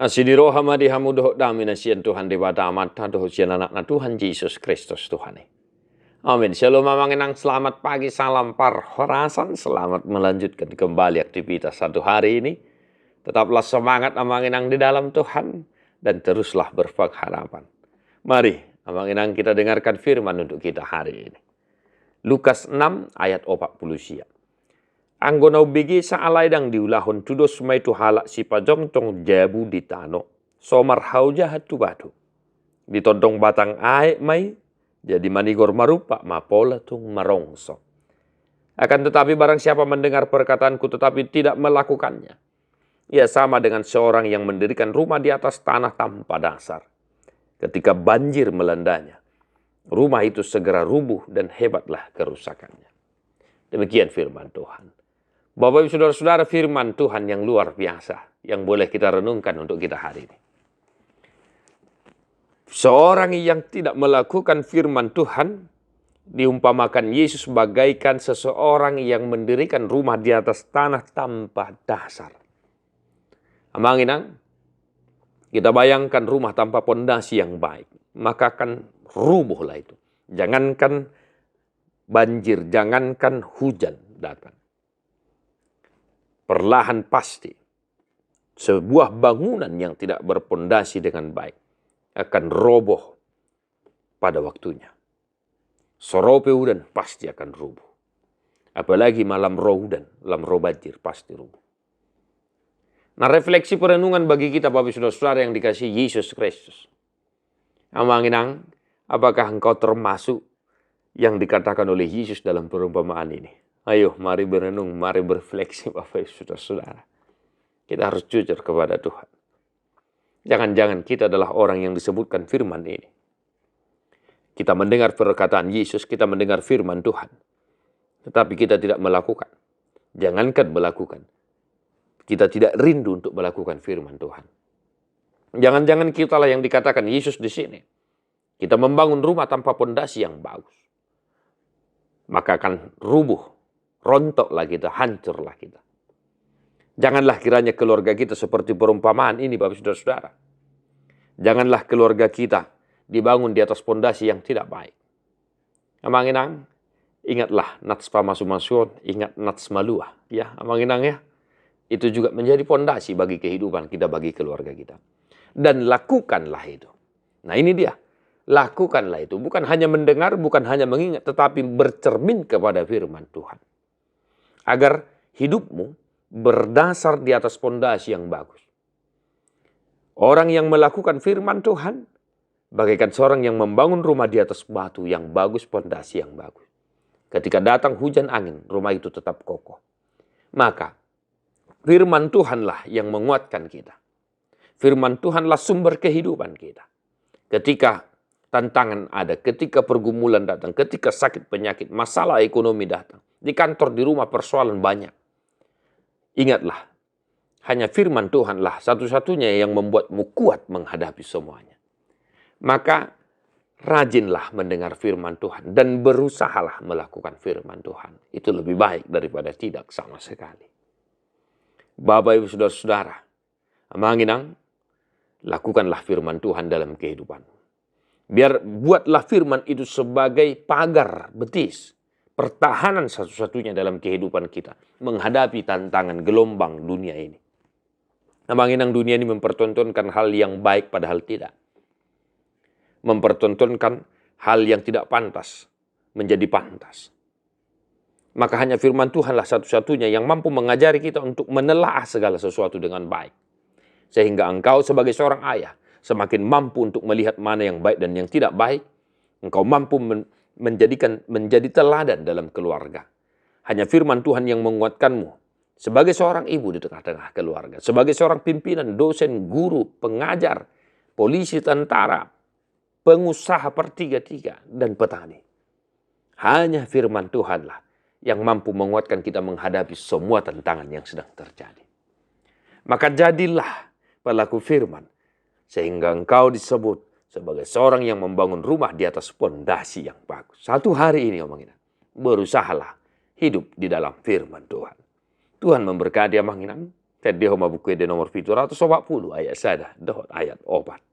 Asidiro hamadi hamudoh damina sian Tuhan dewata amata doh sian anak Tuhan Yesus Kristus Tuhan. Amin. Shalom amanginang, selamat pagi, salam parhorasan, selamat melanjutkan kembali aktivitas satu hari ini. Tetaplah semangat amanginang di dalam Tuhan dan teruslah berpengharapan. Mari amanginang kita dengarkan firman untuk kita hari ini. Lukas 6 ayat 40 siap. Anggona bigi saalai dang diulahon tudos mai tu halak si pajong tong jabu di tano. Somar hauja hatu batu. Ditodong batang aek mai jadi manigor marupa mapola tung marongso. Akan tetapi barang siapa mendengar perkataanku tetapi tidak melakukannya, ia sama dengan seorang yang mendirikan rumah di atas tanah tanpa dasar. Ketika banjir melandanya, rumah itu segera rubuh dan hebatlah kerusakannya. Demikian firman Tuhan. Bapak Ibu Saudara-saudara, firman Tuhan yang luar biasa yang boleh kita renungkan untuk kita hari ini. Seorang yang tidak melakukan firman Tuhan diumpamakan Yesus bagaikan seseorang yang mendirikan rumah di atas tanah tanpa dasar. Amanginang, kita bayangkan rumah tanpa pondasi yang baik, maka akan rubuhlah itu. Jangankan banjir, jangankan hujan datang. Perlahan pasti sebuah bangunan yang tidak berpondasi dengan baik akan roboh pada waktunya. Sorope udan pasti akan rubuh. Apalagi malam roh udan, malam roh banjir pasti rubuh. Nah, refleksi perenungan bagi kita Bapak Saudara-saudara yang dikasihi Yesus Kristus. Amanginang, apakah engkau termasuk yang dikatakan oleh Yesus dalam perumpamaan ini? Ayo, mari berenung, mari berefleksi Bapak Ibu Saudara-saudara. Kita harus jujur kepada Tuhan. Jangan-jangan kita adalah orang yang disebutkan firman ini. Kita mendengar perkataan Yesus, kita mendengar firman Tuhan. Tetapi kita tidak melakukan. Jangankan melakukan. Kita tidak rindu untuk melakukan firman Tuhan. Jangan-jangan kitalah yang dikatakan Yesus di sini. Kita membangun rumah tanpa pondasi yang bagus. Maka akan rubuh. Rontoklah kita, hancurlah kita. Janganlah kiranya keluarga kita seperti perumpamaan ini Bapak Saudara-saudara. Janganlah keluarga kita dibangun di atas pondasi yang tidak baik. Amanginang, ingatlah nats pamasumasun, ingat nats malua. Ya, amanginang ya. Itu juga menjadi pondasi bagi kehidupan kita, bagi keluarga kita. Dan lakukanlah itu. Nah ini dia. Lakukanlah itu. Bukan hanya mendengar, bukan hanya mengingat, tetapi bercermin kepada firman Tuhan. Agar hidupmu berdasar di atas pondasi yang bagus. Orang yang melakukan firman Tuhan bagaikan seorang yang membangun rumah di atas batu yang bagus, pondasi yang bagus. Ketika datang hujan angin, rumah itu tetap kokoh. Maka firman Tuhanlah yang menguatkan kita. Firman Tuhanlah sumber kehidupan kita. Ketika tantangan ada, ketika pergumulan datang, ketika sakit penyakit, masalah ekonomi datang. Di kantor, di rumah persoalan banyak. Ingatlah, hanya firman Tuhanlah satu-satunya yang membuatmu kuat menghadapi semuanya. Maka rajinlah mendengar firman Tuhan dan berusahalah melakukan firman Tuhan. Itu lebih baik daripada tidak sama sekali. Bapak Ibu Saudara-saudara, amanginang, lakukanlah firman Tuhan dalam kehidupanmu. Buatlah firman itu sebagai pagar betis. Pertahanan satu-satunya dalam kehidupan kita. Menghadapi tantangan gelombang dunia ini. Amanginang, dunia ini mempertontonkan hal yang baik padahal tidak. Mempertontonkan hal yang tidak pantas menjadi pantas. Maka hanya firman Tuhanlah satu-satunya yang mampu mengajari kita untuk menelaah segala sesuatu dengan baik. Sehingga engkau sebagai seorang ayah semakin mampu untuk melihat mana yang baik dan yang tidak baik. Engkau mampu menjadi teladan dalam keluarga. Hanya firman Tuhan yang menguatkanmu sebagai seorang ibu di tengah-tengah keluarga. Sebagai seorang pimpinan, dosen, guru, pengajar, polisi, tentara, pengusaha per-3-3, dan petani. Hanya firman Tuhanlah yang mampu menguatkan kita menghadapi semua tantangan yang sedang terjadi. Maka jadilah pelaku firman, sehingga engkau disebut sebagai seorang yang membangun rumah di atas pondasi yang bagus. Satu hari ini omongin, berusahalah hidup di dalam firman Tuhan. Tuhan memberkati amanginang. Tadi homa buku de nomor 740 ayat sada, dohot ayat obat.